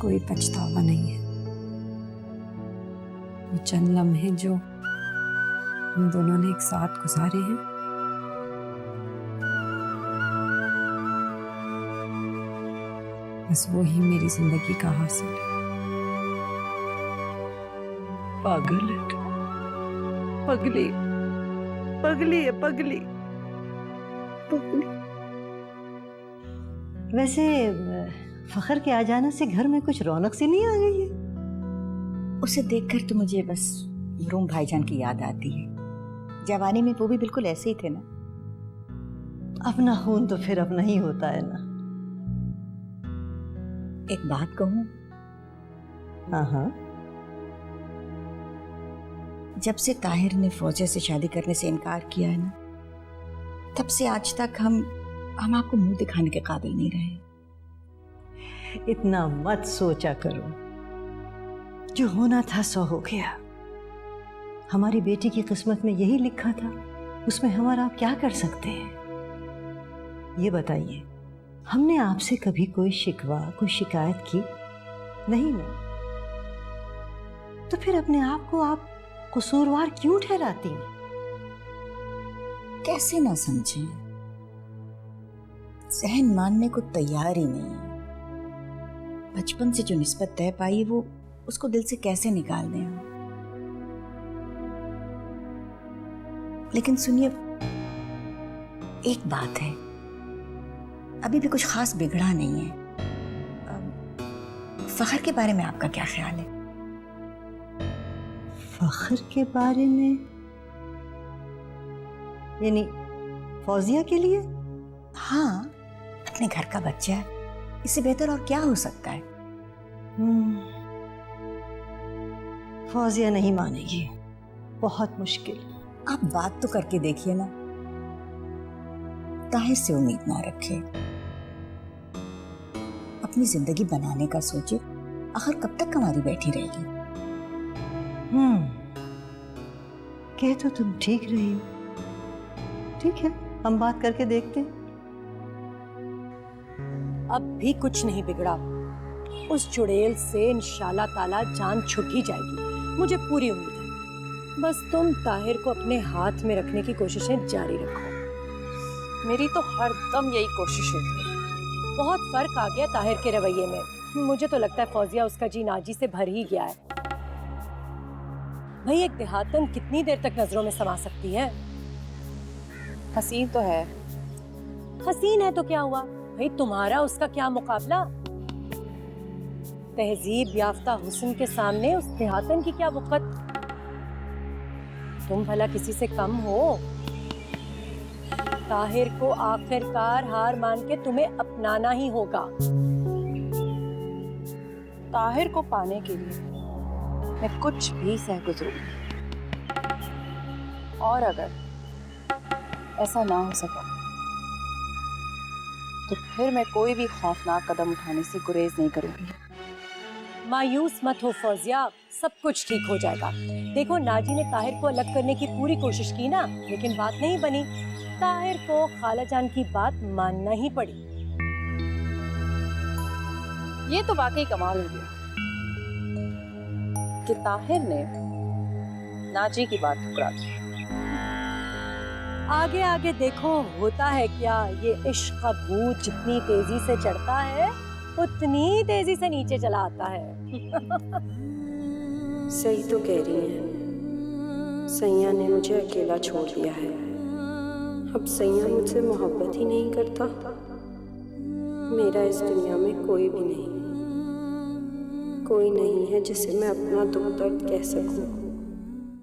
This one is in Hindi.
कोई पछतावा नहीं है। वो चंद लम्हे जो हम दोनों ने एक साथ गुजारे हैं, बस वो ही मेरी जिंदगी का हासिल है। पागल है, पगली पगली है, पगली पगली। वैसे फखर के आ जाने से घर में कुछ रौनक सी नहीं आ गई है? उसे देखकर तो मुझे बस मरूम भाईजान की याद आती है। जवानी में वो भी बिल्कुल ऐसे ही थे ना। अपना खून तो फिर अपना ही होता है ना। एक बात कहूं? हाँ हाँ। जब से ताहिर ने फौजिया से शादी करने से इनकार किया है ना, तब से आज तक हम आपको मुंह दिखाने के काबिल नहीं रहे। इतना मत सोचा करो, जो होना था सो हो गया। हमारी बेटी की किस्मत में यही लिखा था, उसमें हमारा आप क्या कर सकते हैं? ये बताइए, हमने आपसे कभी कोई शिकवा, कोई शिकायत की? नहीं ना। तो फिर अपने आप को आप कसूरवार क्यों ठहराती हैं? कैसे ना समझें, सहन मानने को तैयार ही नहीं है। बचपन से जो निस्बत तय पाई वो उसको दिल से कैसे निकाल दें हम? लेकिन सुनिए, एक बात है, अभी भी कुछ खास बिगड़ा नहीं है। फखर के बारे में आपका क्या ख्याल है? फखर के बारे में यानी फौजिया के लिए? हाँ, अपने घर का बच्चा है, इससे बेहतर और क्या हो सकता है? फौजिया नहीं मानेगी, बहुत मुश्किल। आप बात तो करके देखिए ना। ताहिर से उम्मीद ना रखे, अपनी जिंदगी बनाने का सोचे। आखिर कब तक हमारी बैठी रहेगी? कह तो तुम ठीक रही हो। ठीक है, हम बात करके देखते हैं। अब भी कुछ नहीं बिगड़ा। उस चुड़ैल से इंशाल्लाह ताला जान छुट ही जाएगी, मुझे पूरी उम्मीद है। बस तुम ताहिर को अपने हाथ में रखने की कोशिशें जारी रखो। मेरी तो हरदम यही कोशिश होती है। बहुत फर्क आ गया ताहिर के रवैये में। मुझे तो लगता है फौजिया उसका जी नाजी से भर ही गया है। भाई, एक देहातन कितनी देर तक नजरों में समा सकती है? हसीन तो है। हसीन है तो क्या हुआ भाई, तुम्हारा उसका क्या मुकाबला? तहजीब याफ्ता हुस्न के सामने उस देहातन की क्या वक़्त? तुम भला किसी से कम हो? ताहिर को आखिरकार हार मान के तुम्हें अपनाना ही होगा। ताहिर को पाने के लिए मैं कुछ भी सह गुजरूंगी, और अगर ऐसा ना हो सका तो फिर मैं कोई भी खौफनाक कदम उठाने से गुरेज नहीं करूंगी। मायूस मत हो फौजिया, सब कुछ ठीक हो जाएगा। देखो, नाजी ने ताहिर को अलग करने की पूरी कोशिश की ना, लेकिन बात नहीं बनी। ताहिर को खाला जान की बात मानना ही पड़ी। ये तो वाकई कमाल हो गया कि ताहिर ने नाजी की बात ठुकरा दी। आगे आगे देखो होता है क्या। ये इश्क का भूत जितनी तेजी से चढ़ता है उतनी तेजी से नीचे चला आता है। सही तो कह रही हैं। सैया ने मुझे अकेला छोड़ दिया है। अब सैया मुझसे मोहब्बत ही नहीं करता। मेरा इस दुनिया में कोई भी नहीं, कोई नहीं है जिसे मैं अपना दुख दर्द कह सकूं।